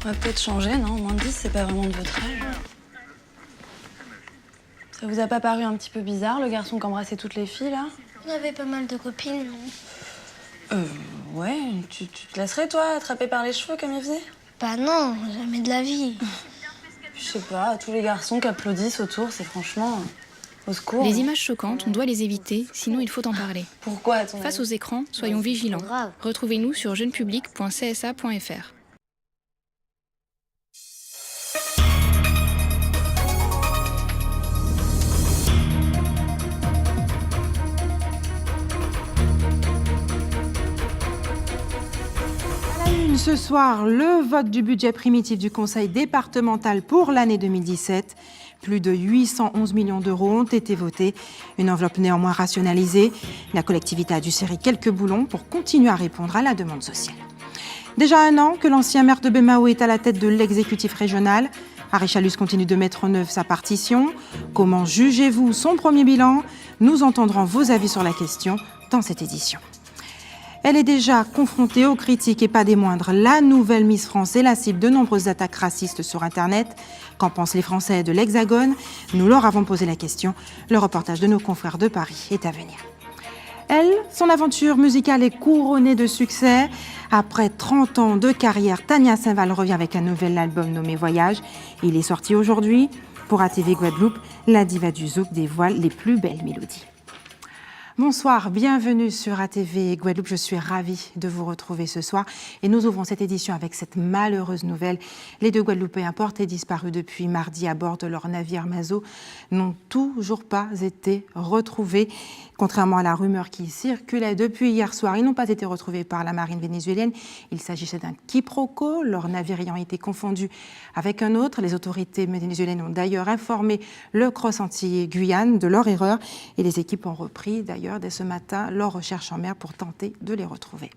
On va peut-être changer, non? Moins de 10, c'est pas vraiment de votre âge. Ça vous a pas paru un petit peu bizarre, le garçon qui embrassait toutes les filles, là? On avait pas mal de copines, non? Ouais, tu te laisserais, toi, attraper par les cheveux comme il faisait? Bah non, jamais de la vie. Je sais pas, tous les garçons qui applaudissent autour, c'est franchement... au secours. Les images choquantes, on doit les éviter, sinon il faut en parler. Pourquoi, à ton avis? Face aux écrans, soyons vigilants. Grave. Retrouvez-nous sur jeunepublic.csa.fr. Ce soir, le vote du budget primitif du Conseil départemental pour l'année 2017. Plus de 811 millions d'euros ont été votés. Une enveloppe néanmoins rationalisée. La collectivité a dû serrer quelques boulons pour continuer à répondre à la demande sociale. Déjà 1 an que l'ancien maire de Bémao est à la tête de l'exécutif régional. Harry Chalus continue de mettre en œuvre sa partition. Comment jugez-vous son premier bilan? Nous entendrons vos avis sur la question dans cette édition. Elle est déjà confrontée aux critiques et pas des moindres. La nouvelle Miss France est la cible de nombreuses attaques racistes sur Internet. Qu'en pensent les Français de l'Hexagone? Nous leur avons posé la question. Le reportage de nos confrères de Paris est à venir. Elle, son aventure musicale est couronnée de succès. Après 30 ans de carrière, Tania Saint-Val revient avec un nouvel album nommé Voyage. Il est sorti aujourd'hui. Pour ATV Guadeloupe, la diva du zouk dévoile les plus belles mélodies. Bonsoir, bienvenue sur ATV Guadeloupe. Je suis ravie de vous retrouver ce soir. Et nous ouvrons cette édition avec cette malheureuse nouvelle. Les 2 Guadeloupéens portés disparus depuis mardi à bord de leur navire Mazo n'ont toujours pas été retrouvés. Contrairement à la rumeur qui circulait depuis hier soir, ils n'ont pas été retrouvés par la marine vénézuélienne. Il s'agissait d'un quiproquo, leur navire ayant été confondu avec un autre. Les autorités vénézuéliennes ont d'ailleurs informé le Cross Antillais Guyane de leur erreur. Et les équipes ont repris d'ailleurs dès ce matin leur recherche en mer pour tenter de les retrouver.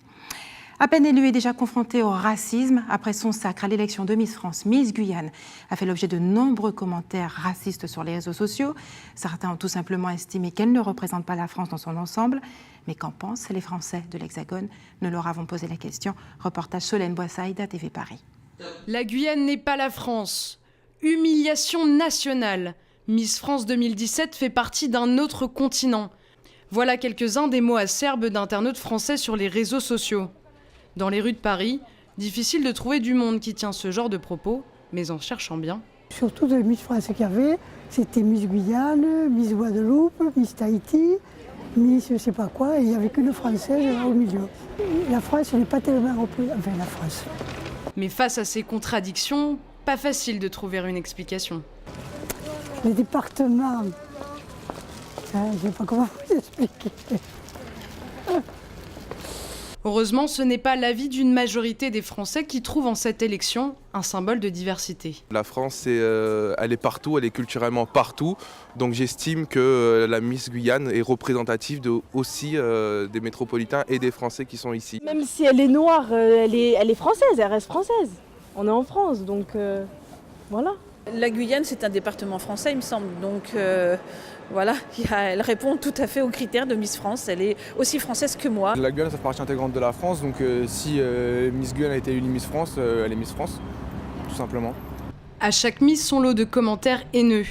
À peine élu et déjà confronté au racisme, après son sacre à l'élection de Miss France, Miss Guyane a fait l'objet de nombreux commentaires racistes sur les réseaux sociaux. Certains ont tout simplement estimé qu'elle ne représente pas la France dans son ensemble. Mais qu'en pensent les Français de l'Hexagone? Nous leur avons posé la question. Reportage Solène Boissaï d'ATV Paris. La Guyane n'est pas la France. Humiliation nationale. Miss France 2017 fait partie d'un autre continent. Voilà quelques-uns des mots acerbes d'internautes français sur les réseaux sociaux. Dans les rues de Paris, difficile de trouver du monde qui tient ce genre de propos, mais en cherchant bien. Surtout de Miss France qu'il y avait, c'était Miss Guyane, Miss Guadeloupe, Miss Tahiti, Miss je sais pas quoi, et il n'y avait qu'une Française au milieu. La France n'est pas tellement représentée, enfin la France. Mais face à ces contradictions, pas facile de trouver une explication. Les départements, je ne sais pas comment vous expliquer. Heureusement, ce n'est pas l'avis d'une majorité des Français qui trouvent en cette élection un symbole de diversité. La France, elle est partout, elle est culturellement partout. Donc j'estime que la Miss Guyane est représentative aussi des métropolitains et des Français qui sont ici. Même si elle est noire, elle est française, elle reste française. On est en France, donc voilà. La Guyane, c'est un département français, il me semble. Donc voilà, elle répond tout à fait aux critères de Miss France. Elle est aussi française que moi. La Guyane, ça fait partie intégrante de la France. Donc si Miss Guyane a été élue Miss France, elle est Miss France, tout simplement. À chaque Miss, son lot de commentaires haineux.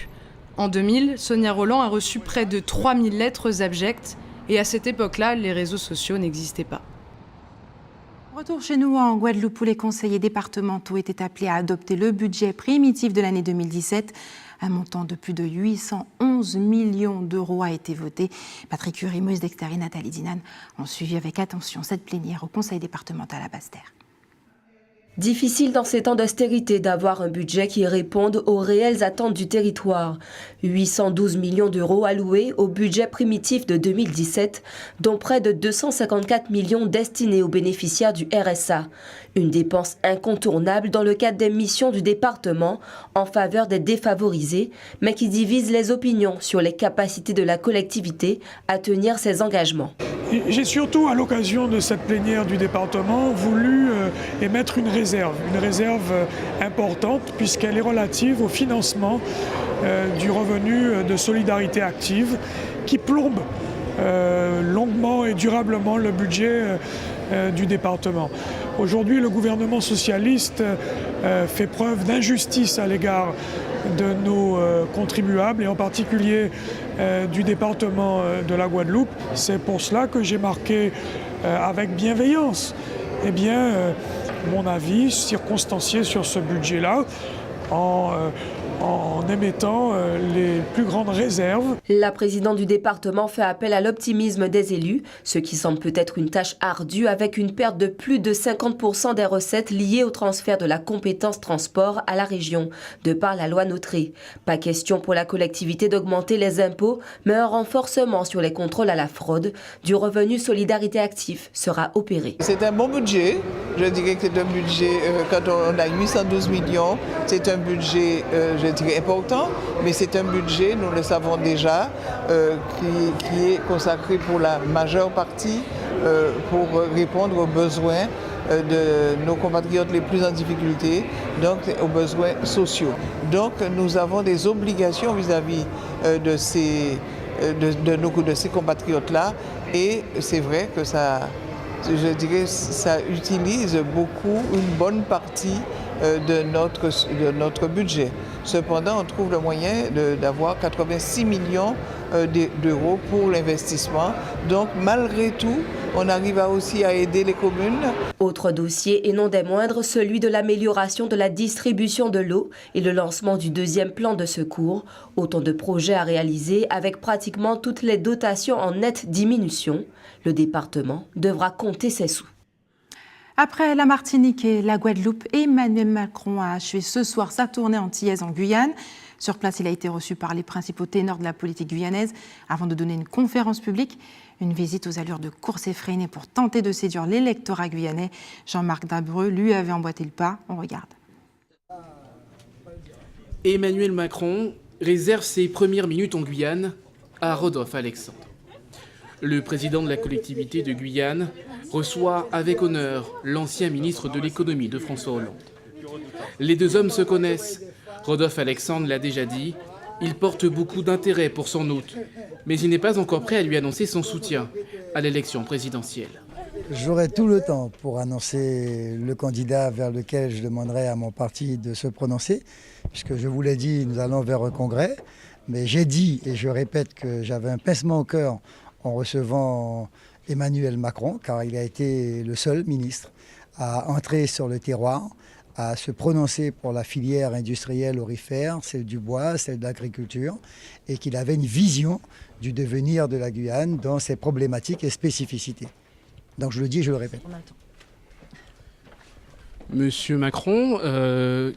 En 2000, Sonia Rolland a reçu près de 3000 lettres abjectes. Et à cette époque-là, les réseaux sociaux n'existaient pas. Retour chez nous en Guadeloupe où les conseillers départementaux étaient appelés à adopter le budget primitif de l'année 2017. Un montant de plus de 811 millions d'euros a été voté. Patrick Curie, Moïse Dexter et Nathalie Dinan ont suivi avec attention cette plénière au conseil départemental à Basse-Terre. Difficile dans ces temps d'austérité d'avoir un budget qui réponde aux réelles attentes du territoire. 812 millions d'euros alloués au budget primitif de 2017, dont près de 254 millions destinés aux bénéficiaires du RSA. Une dépense incontournable dans le cadre des missions du département en faveur des défavorisés, mais qui divise les opinions sur les capacités de la collectivité à tenir ses engagements. J'ai surtout, à l'occasion de cette plénière du département, voulu émettre une réserve importante puisqu'elle est relative au financement du revenu de solidarité active qui plombe longuement et durablement le budget du département. Aujourd'hui, le gouvernement socialiste fait preuve d'injustice à l'égard de nos contribuables et en particulier du département de la Guadeloupe. C'est pour cela que j'ai marqué avec bienveillance mon avis circonstancié sur ce budget-là en émettant les plus grandes réserves. La présidente du département fait appel à l'optimisme des élus, ce qui semble peut-être une tâche ardue avec une perte de plus de 50% des recettes liées au transfert de la compétence transport à la région, de par la loi Notré. Pas question pour la collectivité d'augmenter les impôts, mais un renforcement sur les contrôles à la fraude du revenu solidarité actif sera opéré. C'est un bon budget, je dirais que c'est un budget, quand on a 812 millions, c'est un budget, je dirais, important, mais c'est un budget, nous le savons déjà, qui est consacré pour la majeure partie pour répondre aux besoins de nos compatriotes les plus en difficulté, donc aux besoins sociaux. Donc nous avons des obligations vis-à-vis de ces compatriotes-là, et c'est vrai que ça, je dirais, ça utilise beaucoup, une bonne partie de notre budget. Cependant, on trouve le moyen d'avoir 86 millions d'euros pour l'investissement. Donc, malgré tout, on arrive aussi à aider les communes. Autre dossier, et non des moindres, celui de l'amélioration de la distribution de l'eau et le lancement du deuxième plan de secours. Autant de projets à réaliser avec pratiquement toutes les dotations en nette diminution. Le département devra compter ses sous. Après la Martinique et la Guadeloupe, Emmanuel Macron a achevé ce soir sa tournée antillaise en Guyane. Sur place, il a été reçu par les principaux ténors de la politique guyanaise avant de donner une conférence publique. Une visite aux allures de course effrénée pour tenter de séduire l'électorat guyanais. Jean-Marc Dabreux lui avait emboîté le pas. On regarde. Emmanuel Macron réserve ses premières minutes en Guyane à Rodolphe Alexandre. Le président de la collectivité de Guyane reçoit avec honneur l'ancien ministre de l'économie de François Hollande. Les deux hommes se connaissent. Rodolphe Alexandre l'a déjà dit, il porte beaucoup d'intérêt pour son hôte, mais il n'est pas encore prêt à lui annoncer son soutien à l'élection présidentielle. J'aurai tout le temps pour annoncer le candidat vers lequel je demanderai à mon parti de se prononcer, puisque je vous l'ai dit, nous allons vers un congrès, mais j'ai dit, et je répète, que j'avais un pincement au cœur en recevant Emmanuel Macron, car il a été le seul ministre à entrer sur le terroir, à se prononcer pour la filière industrielle aurifère, celle du bois, celle de l'agriculture, et qu'il avait une vision du devenir de la Guyane dans ses problématiques et spécificités. Donc je le dis et je le répète. Monsieur Macron,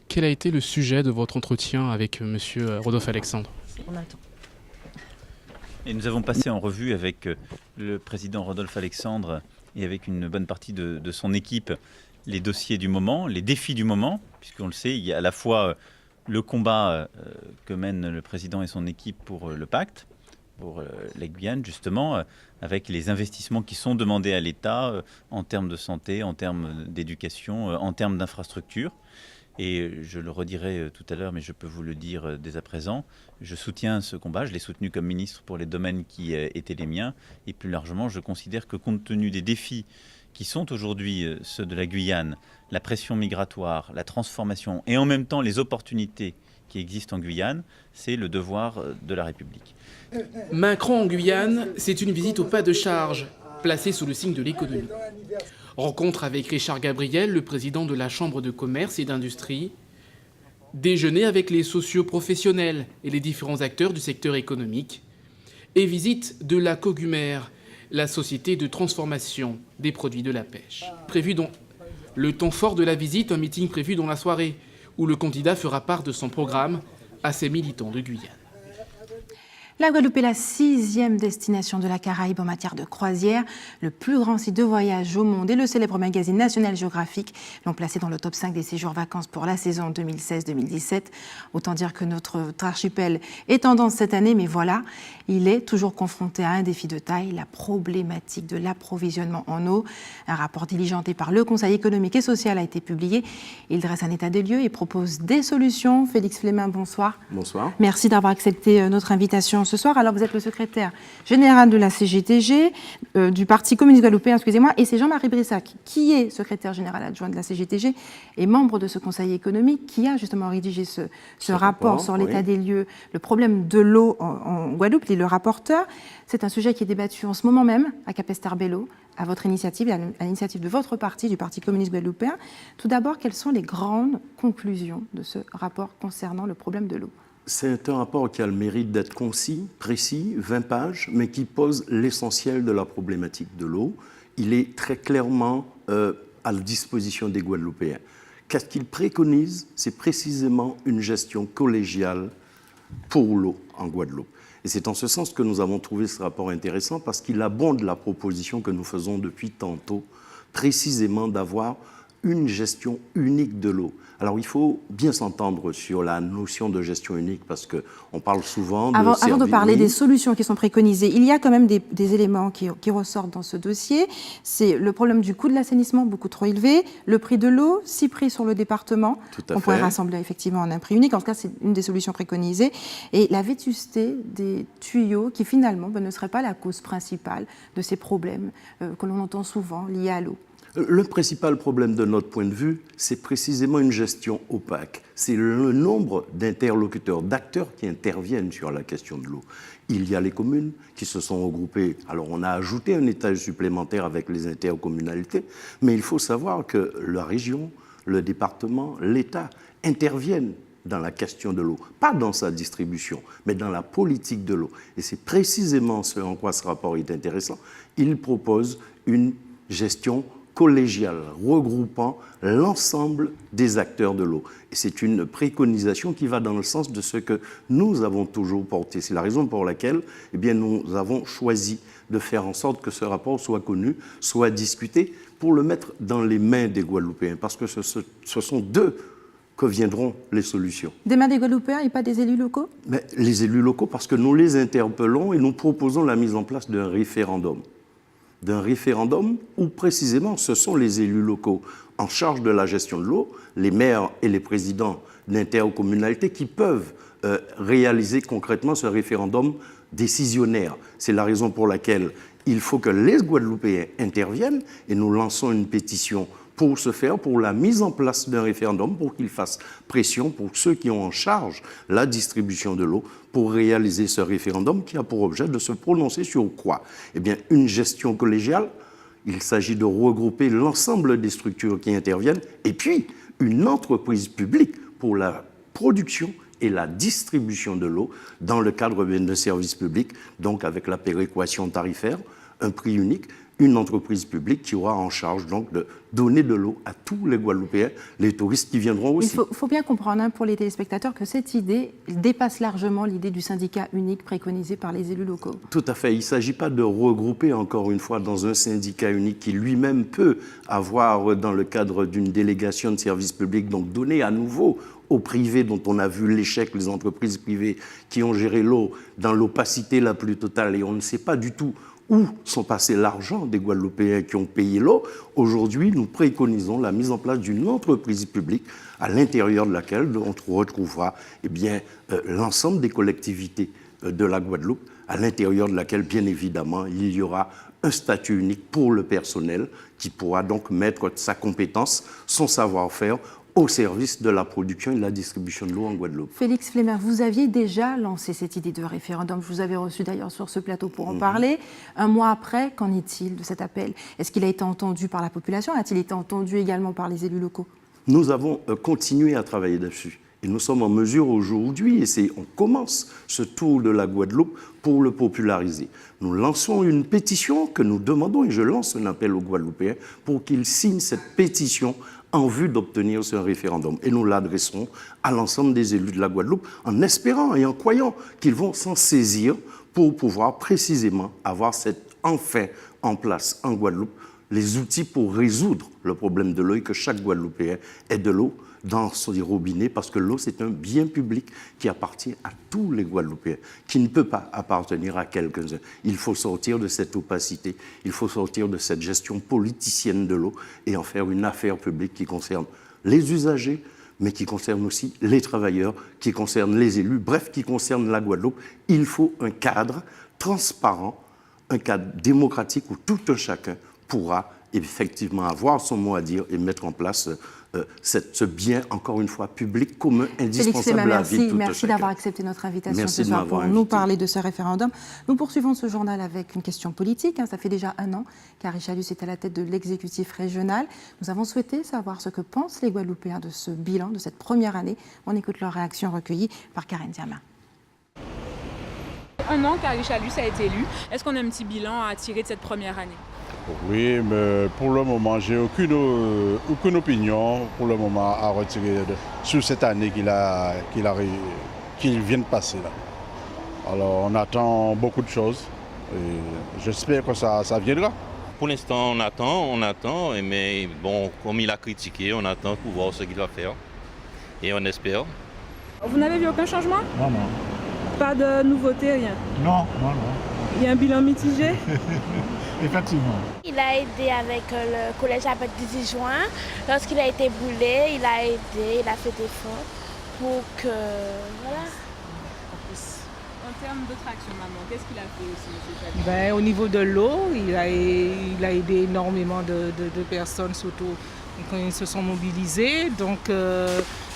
quel a été le sujet de votre entretien avec monsieur Rodolphe Alexandre ? Et nous avons passé en revue avec le président Rodolphe Alexandre et avec une bonne partie de son équipe les dossiers du moment, les défis du moment, puisqu'on le sait, il y a à la fois le combat que mène le président et son équipe pour le pacte, pour la Guyane justement, avec les investissements qui sont demandés à l'État en termes de santé, en termes d'éducation, en termes d'infrastructures. Et je le redirai tout à l'heure, mais je peux vous le dire dès à présent, je soutiens ce combat, je l'ai soutenu comme ministre pour les domaines qui étaient les miens, et plus largement, je considère que compte tenu des défis qui sont aujourd'hui ceux de la Guyane, la pression migratoire, la transformation, et en même temps les opportunités qui existent en Guyane, c'est le devoir de la République. Macron en Guyane, c'est une visite au pas de charge, placée sous le signe de l'économie. Rencontre avec Richard Gabriel, le président de la Chambre de commerce et d'industrie. Déjeuner avec les socio-professionnels et les différents acteurs du secteur économique. Et visite de la Cogumer, la société de transformation des produits de la pêche. Prévu dans le temps fort de la visite, un meeting prévu dans la soirée, où le candidat fera part de son programme à ses militants de Guyane. La Guadeloupe est la 6e destination de la Caraïbe en matière de croisière. Le plus grand site de voyage au monde et le célèbre magazine National Geographic l'ont placé dans le top 5 des séjours vacances pour la saison 2016-2017. Autant dire que notre archipel est tendance cette année, mais voilà, il est toujours confronté à un défi de taille, la problématique de l'approvisionnement en eau. Un rapport diligenté par le Conseil économique et social a été publié. Il dresse un état des lieux et propose des solutions. Félix Flemin, bonsoir. Bonsoir. Merci d'avoir accepté notre invitation ce soir. Alors, vous êtes le secrétaire général de la CGTG, du Parti communiste guadeloupéen, excusez-moi, et c'est Jean-Marie Brissac, qui est secrétaire général adjoint de la CGTG et membre de ce conseil économique, qui a justement rédigé ce rapport sur l'état des lieux, le problème de l'eau en Guadeloupe. Il est le rapporteur. C'est un sujet qui est débattu en ce moment même à Capesterre-Belle-Eau, à votre initiative, à l'initiative de votre parti, du Parti communiste guadeloupéen. Tout d'abord, quelles sont les grandes conclusions de ce rapport concernant le problème de l'eau? C'est un rapport qui a le mérite d'être concis, précis, 20 pages, mais qui pose l'essentiel de la problématique de l'eau. Il est très clairement à la disposition des Guadeloupéens. Qu'est-ce qu'il préconise? C'est précisément une gestion collégiale pour l'eau en Guadeloupe. Et c'est en ce sens que nous avons trouvé ce rapport intéressant, parce qu'il abonde la proposition que nous faisons depuis tantôt, précisément d'avoir une gestion unique de l'eau. Alors, il faut bien s'entendre sur la notion de gestion unique, parce qu'on parle souvent de... Avant de parler des solutions qui sont préconisées, il y a quand même des éléments qui ressortent dans ce dossier. C'est le problème du coût de l'assainissement, beaucoup trop élevé, le prix de l'eau, 6 prix sur le département, qu'on pourrait rassembler effectivement en un prix unique. En tout cas, c'est une des solutions préconisées. Et la vétusté des tuyaux, qui finalement ne serait pas la cause principale de ces problèmes que l'on entend souvent liés à l'eau. Le principal problème de notre point de vue, c'est précisément une gestion opaque. C'est le nombre d'interlocuteurs, d'acteurs qui interviennent sur la question de l'eau. Il y a les communes qui se sont regroupées. Alors on a ajouté un étage supplémentaire avec les intercommunalités, mais il faut savoir que la région, le département, l'État interviennent dans la question de l'eau, pas dans sa distribution, mais dans la politique de l'eau. Et c'est précisément ce en quoi ce rapport est intéressant. Il propose une gestion collégiale, regroupant l'ensemble des acteurs de l'eau. Et c'est une préconisation qui va dans le sens de ce que nous avons toujours porté. C'est la raison pour laquelle nous avons choisi de faire en sorte que ce rapport soit connu, soit discuté, pour le mettre dans les mains des Guadeloupéens, parce que ce sont d'eux que viendront les solutions. Des mains des Guadeloupéens et pas des élus locaux? Mais les élus locaux, parce que nous les interpellons et nous proposons la mise en place d'un référendum. D'un référendum où précisément ce sont les élus locaux en charge de la gestion de l'eau, les maires et les présidents d'intercommunalités qui peuvent réaliser concrètement ce référendum décisionnaire. C'est la raison pour laquelle il faut que les Guadeloupéens interviennent et nous lançons une pétition pour ce faire, pour la mise en place d'un référendum, pour qu'il fasse pression pour ceux qui ont en charge la distribution de l'eau, pour réaliser ce référendum qui a pour objet de se prononcer sur quoi? Eh bien, une gestion collégiale, il s'agit de regrouper l'ensemble des structures qui interviennent, et puis une entreprise publique pour la production et la distribution de l'eau dans le cadre de services publics, donc avec la péréquation tarifaire, un prix unique, une entreprise publique qui aura en charge donc de donner de l'eau à tous les Guadeloupéens, les touristes qui viendront aussi. Il faut bien comprendre pour les téléspectateurs que cette idée dépasse largement l'idée du syndicat unique préconisé par les élus locaux. Tout à fait. Il ne s'agit pas de regrouper encore une fois dans un syndicat unique qui lui-même peut avoir, dans le cadre d'une délégation de services publics, donc donner à nouveau au privé, dont on a vu l'échec, les entreprises privées qui ont géré l'eau dans l'opacité la plus totale, et on ne sait pas du tout où sont passés l'argent des Guadeloupéens qui ont payé l'eau. Aujourd'hui, nous préconisons la mise en place d'une entreprise publique à l'intérieur de laquelle on retrouvera l'ensemble des collectivités de la Guadeloupe, à l'intérieur de laquelle, bien évidemment, il y aura un statut unique pour le personnel qui pourra donc mettre sa compétence, son savoir-faire au service de la production et de la distribution de l'eau en Guadeloupe. Félix Flemmer, vous aviez déjà lancé cette idée de référendum. Je vous avais reçu d'ailleurs sur ce plateau pour en parler. Un mois après, qu'en est-il de cet appel? Est-ce qu'il a été entendu par la population? A-t-il été entendu également par les élus locaux? Nous avons continué à travailler dessus. Et nous sommes en mesure aujourd'hui, et on commence ce tour de la Guadeloupe pour le populariser. Nous lançons une pétition que nous demandons, et je lance un appel aux Guadeloupéens pour qu'ils signent cette pétition en vue d'obtenir ce référendum. Et nous l'adresserons à l'ensemble des élus de la Guadeloupe en espérant et en croyant qu'ils vont s'en saisir pour pouvoir précisément avoir enfin en place en Guadeloupe les outils pour résoudre le problème de l'eau et que chaque Guadeloupéen ait de l'eau dans son robinet, parce que l'eau, c'est un bien public qui appartient à tous les Guadeloupéens, qui ne peut pas appartenir à quelques-uns. Il faut sortir de cette opacité, il faut sortir de cette gestion politicienne de l'eau et en faire une affaire publique qui concerne les usagers, mais qui concerne aussi les travailleurs, qui concerne les élus, bref, qui concerne la Guadeloupe. Il faut un cadre transparent, un cadre démocratique où tout un chacun pourra effectivement avoir son mot à dire et mettre en place ce bien, encore une fois, public, commun, indispensable à la vie de tout un chacun. Merci d'avoir accepté notre invitation Merci ce soir de pour m'avoir nous invité. parler de ce référendum. Nous poursuivons ce journal avec une question politique. Ça fait déjà 1 an qu'Harry Chalus est à la tête de l'exécutif régional. Nous avons souhaité savoir ce que pensent les Guadeloupéens de ce bilan, de cette première année. On écoute leurs réactions recueillies par Karen Diama. 1 an qu'Harry Chalus a été élu. Est-ce qu'on a un petit bilan à tirer de cette première année? Oui, mais pour le moment, j'ai aucune opinion pour le moment à retirer sur cette année qu'il vient de passer là. Alors on attend beaucoup de choses et j'espère que ça viendra. Pour l'instant, on attend, mais bon, comme il a critiqué, on attend pour voir ce qu'il va faire et on espère. Vous n'avez vu aucun changement? Non, non. Pas de nouveauté, rien? Non. Il y a un bilan mitigé? Effectivement. Il a aidé avec le collège avec 18 juin. Lorsqu'il a été brûlé, il a aidé, il a fait des fonds pour que... Voilà. En termes d'autres actions, maman, qu'est-ce qu'il a fait aussi, M. Chalus? Au niveau de l'eau, il a aidé énormément de personnes, surtout quand ils se sont mobilisés. Donc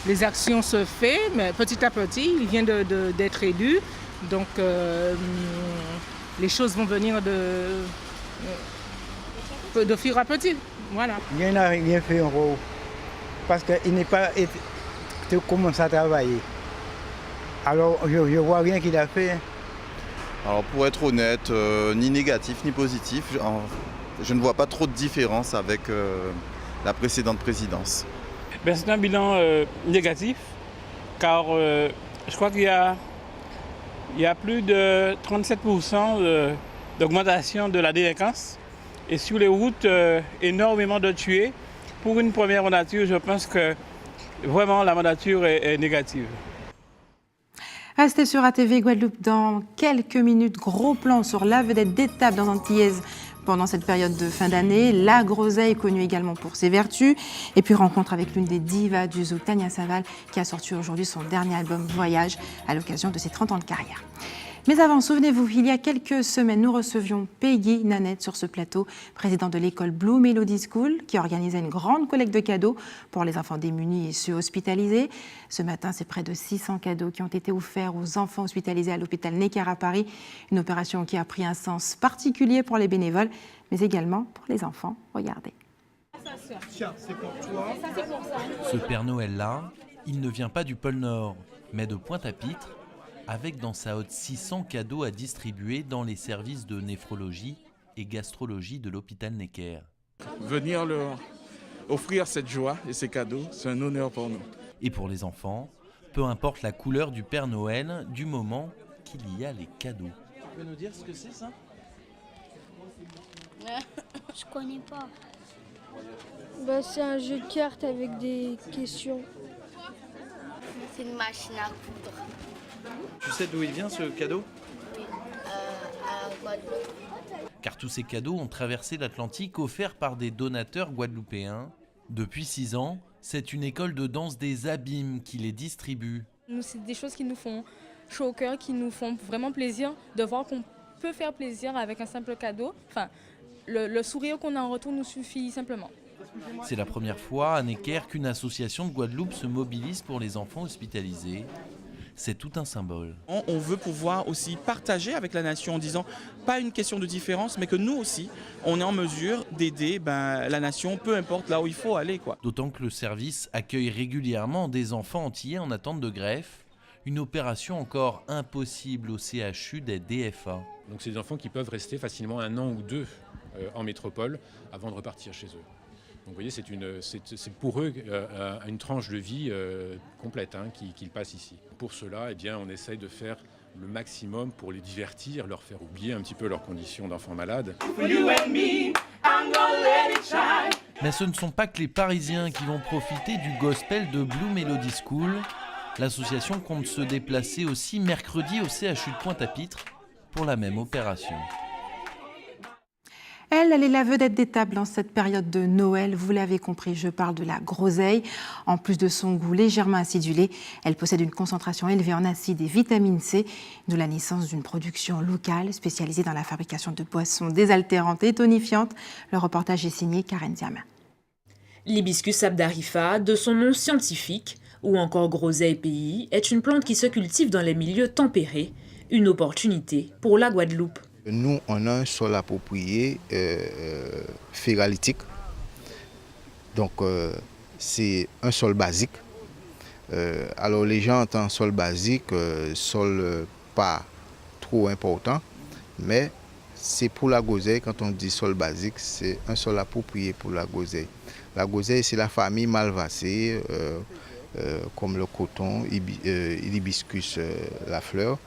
les actions se font, mais petit à petit, il vient d'être élu. Donc les choses vont venir de fur et à petit. Voilà. Il n'a rien fait en gros, parce qu'il n'est pas commencé à travailler. Alors je ne vois rien qu'il a fait. Alors pour être honnête, ni négatif ni positif, je ne vois pas trop de différence avec la précédente présidence. C'est un bilan négatif, car je crois qu'il y a plus de 37% d'augmentation de la délinquance. Et sur les routes, énormément de tués. Pour une première mandature, je pense que vraiment la mandature est négative. Restez sur ATV Guadeloupe dans quelques minutes. Gros plan sur la vedette d'étape dans Antillaise pendant cette période de fin d'année. La Groseille, connue également pour ses vertus. Et puis rencontre avec l'une des divas du zouk, Tania Saval, qui a sorti aujourd'hui son dernier album Voyage à l'occasion de ses 30 ans de carrière. Mais avant, souvenez-vous, il y a quelques semaines, nous recevions Peggy Nanette sur ce plateau, présidente de l'école Blue Melody School, qui organisait une grande collecte de cadeaux pour les enfants démunis et ceux hospitalisés. Ce matin, c'est près de 600 cadeaux qui ont été offerts aux enfants hospitalisés à l'hôpital Necker à Paris. Une opération qui a pris un sens particulier pour les bénévoles, mais également pour les enfants. Regardez. Tiens, c'est pour toi. Ce Père Noël-là, il ne vient pas du pôle Nord, mais de Pointe-à-Pitre, avec dans sa hotte 600 cadeaux à distribuer dans les services de néphrologie et gastrologie de l'hôpital Necker. Venir leur offrir cette joie et ces cadeaux, c'est un honneur pour nous. Et pour les enfants, peu importe la couleur du Père Noël, du moment qu'il y a les cadeaux. Tu peux nous dire ce que c'est ça? Je connais pas. C'est un jeu de cartes avec des questions. C'est une machine à coudre. Tu sais d'où il vient ce cadeau? Oui, à Guadeloupe. Car tous ces cadeaux ont traversé l'Atlantique offerts par des donateurs guadeloupéens. Depuis 6 ans, c'est une école de danse des Abîmes qui les distribue. Nous, c'est des choses qui nous font chaud au cœur, qui nous font vraiment plaisir de voir qu'on peut faire plaisir avec un simple cadeau. Enfin, le sourire qu'on a en retour nous suffit simplement. C'est la première fois à Necker qu'une association de Guadeloupe se mobilise pour les enfants hospitalisés. C'est tout un symbole. On veut pouvoir aussi partager avec la nation en disant, pas une question de différence, mais que nous aussi, on est en mesure d'aider la nation, peu importe là où il faut aller, quoi. D'autant que le service accueille régulièrement des enfants antillais en attente de greffe, une opération encore impossible au CHU des DFA. Donc c'est des enfants qui peuvent rester facilement 1 an ou 2 en métropole avant de repartir chez eux. Donc vous voyez, c'est pour eux une tranche de vie complète qu'ils passent ici. Pour cela, on essaye de faire le maximum pour les divertir, leur faire oublier un petit peu leurs conditions d'enfants malades. Mais ce ne sont pas que les Parisiens qui vont profiter du gospel de Blue Melody School. L'association compte se déplacer aussi mercredi au CHU de Pointe-à-Pitre pour la même opération. Elle est la vedette des tables en cette période de Noël. Vous l'avez compris, je parle de la groseille. En plus de son goût légèrement acidulé, elle possède une concentration élevée en acides et vitamine C, d'où la naissance d'une production locale spécialisée dans la fabrication de boissons désaltérantes et tonifiantes. Le reportage est signé Karen Diamin. L'hibiscus abdarifa, de son nom scientifique, ou encore groseille pays, est une plante qui se cultive dans les milieux tempérés, une opportunité pour la Guadeloupe. Nous, on a un sol approprié ferralitique. Donc, c'est un sol basique. Alors, les gens entendent sol basique, sol pas trop important. Mais c'est pour la groseille, quand on dit sol basique, c'est un sol approprié pour la groseille. La groseille, c'est la famille malvacée, comme le coton, l'hibiscus, la fleur,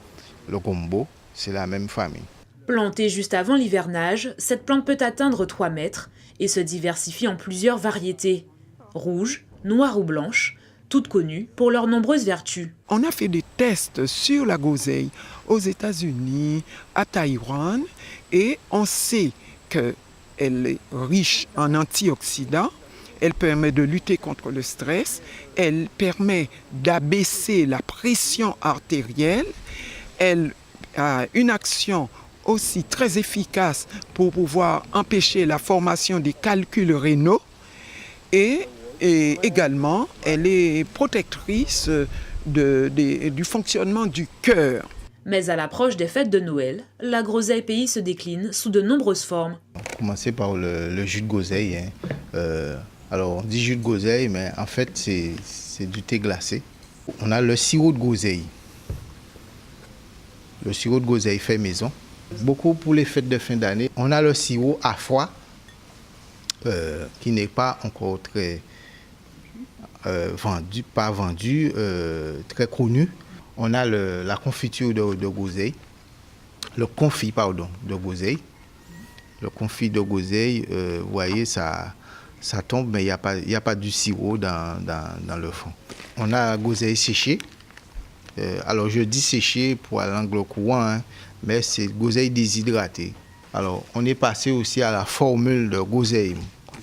le gombo, c'est la même famille. Plantée juste avant l'hivernage, cette plante peut atteindre 3 mètres et se diversifie en plusieurs variétés. Rouge, noire ou blanche, toutes connues pour leurs nombreuses vertus. On a fait des tests sur la groseille aux États-Unis, à Taïwan, et on sait qu'elle est riche en antioxydants, elle permet de lutter contre le stress, elle permet d'abaisser la pression artérielle, elle a une action aussi très efficace pour pouvoir empêcher la formation des calculs rénaux et également elle est protectrice du fonctionnement du cœur. Mais à l'approche des fêtes de Noël, la groseille pays se décline sous de nombreuses formes. On va commencer par le jus de groseille. Alors on dit jus de groseille, mais en fait c'est du thé glacé. On a le sirop de groseille. Le sirop de groseille fait maison. Beaucoup pour les fêtes de fin d'année. On a le sirop à froid, qui n'est pas encore très vendu, très connu. On a la confiture de groseille, le confit de groseille. Le confit de groseille, vous voyez, ça tombe, mais il n'y a pas du sirop dans le fond. On a la groseille séchée. Alors je dis séchée pour l'angle courant, mais c'est groseille déshydratée. Alors on est passé aussi à la formule de groseille,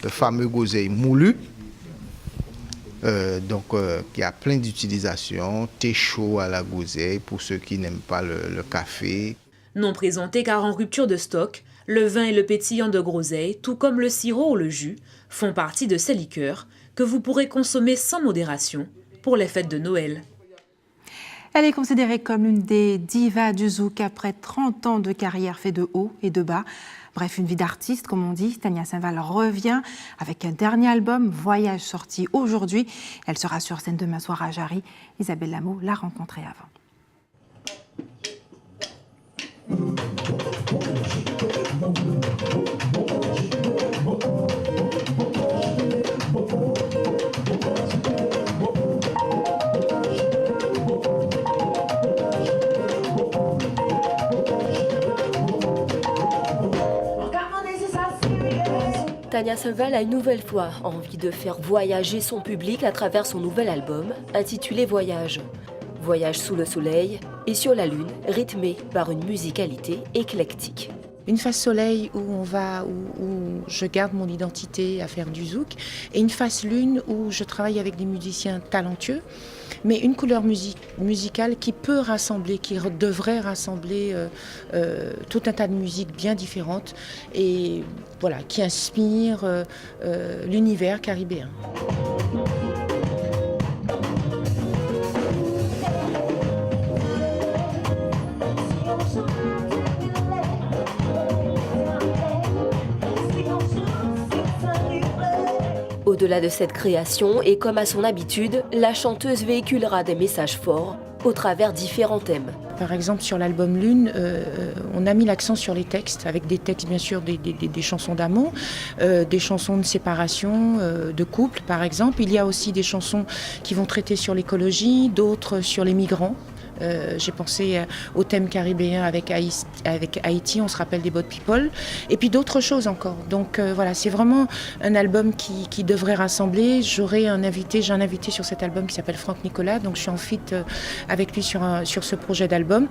le fameux groseille moulu, qui a plein d'utilisations, thé chaud à la groseille pour ceux qui n'aiment pas le café. Non présenté car en rupture de stock, le vin et le pétillant de groseille, tout comme le sirop ou le jus, font partie de ces liqueurs que vous pourrez consommer sans modération pour les fêtes de Noël. Elle est considérée comme l'une des divas du zouk après 30 ans de carrière fait de haut et de bas. Bref, une vie d'artiste, comme on dit. Tania Saint-Val revient avec un dernier album, Voyage, sorti aujourd'hui. Elle sera sur scène demain soir à Jarry. Isabelle Lameau l'a rencontrée avant. Tania Saint-Val a une nouvelle fois envie de faire voyager son public à travers son nouvel album intitulé Voyage. Voyage sous le soleil et sur la lune, rythmé par une musicalité éclectique. Une face soleil où je garde mon identité à faire du zouk, et une face lune où je travaille avec des musiciens talentueux, mais une couleur musicale qui peut rassembler, qui devrait rassembler tout un tas de musiques bien différentes et voilà, qui inspire l'univers caribéen. Au-delà de cette création, et comme à son habitude, la chanteuse véhiculera des messages forts au travers différents thèmes. Par exemple, sur l'album Lune, on a mis l'accent sur les textes, avec des textes bien sûr des chansons d'amour, des chansons de séparation, de couple par exemple. Il y a aussi des chansons qui vont traiter sur l'écologie, d'autres sur les migrants. J'ai pensé au thème caribéen avec Haïti, on se rappelle des Boat People, et puis d'autres choses encore. Donc voilà, c'est vraiment un album qui devrait rassembler. J'ai un invité sur cet album qui s'appelle Franck Nicolas, donc je suis en feat avec lui sur ce projet d'album.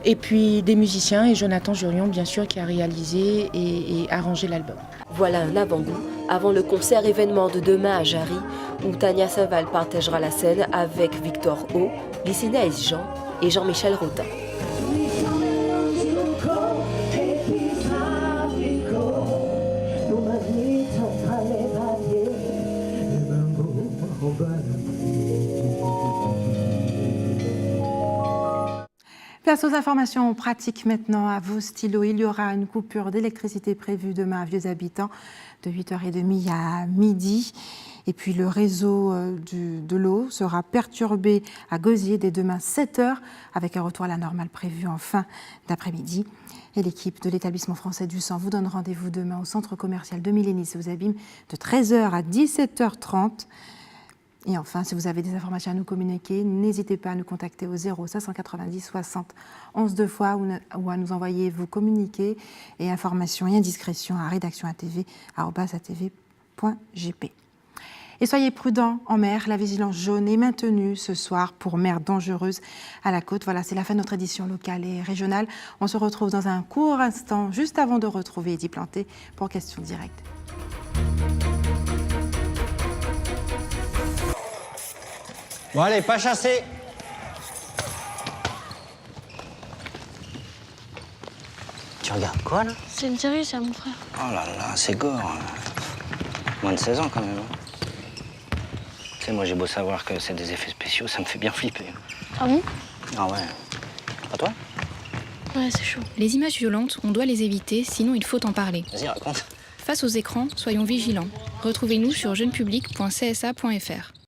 Et puis des musiciens et Jonathan Jurion, bien sûr, qui a réalisé et arrangé l'album. Voilà un avant-goût avant le concert événement de demain à Jarry, où Tania Saval partagera la scène avec Victor O, Lycina Jean et Jean-Michel Rotin. Place aux informations pratiques maintenant à vos stylos. Il y aura une coupure d'électricité prévue demain à Vieux Habitants de 8h30 à midi. Et puis le réseau de l'eau sera perturbé à Gosier dès demain 7h avec un retour à la normale prévu en fin d'après-midi. Et l'équipe de l'établissement français du sang vous donne rendez-vous demain au centre commercial de Milénis aux Abîmes de 13h à 17h30. Et enfin, si vous avez des informations à nous communiquer, n'hésitez pas à nous contacter au 0590 60 11 2 fois ou à nous envoyer vos communiqués et informations et indiscrétions à rédaction@atv.gp. Et soyez prudents en mer, la vigilance jaune est maintenue ce soir pour mer dangereuse à la côte. Voilà, c'est la fin de notre édition locale et régionale. On se retrouve dans un court instant, juste avant de retrouver Eddy Planté pour Questions Directes. Bon allez, pas chasser. Tu regardes quoi là? C'est une série, ça, mon frère. Oh là là, c'est gore. Moins de 16 ans quand même. Tu sais, moi j'ai beau savoir que c'est des effets spéciaux, ça me fait bien flipper. Ah bon? Ah ouais. Pas toi? Ouais, c'est chaud. Les images violentes, on doit les éviter, sinon il faut en parler. Vas-y, raconte. Face aux écrans, soyons vigilants. Retrouvez-nous sur jeunepublic.csa.fr.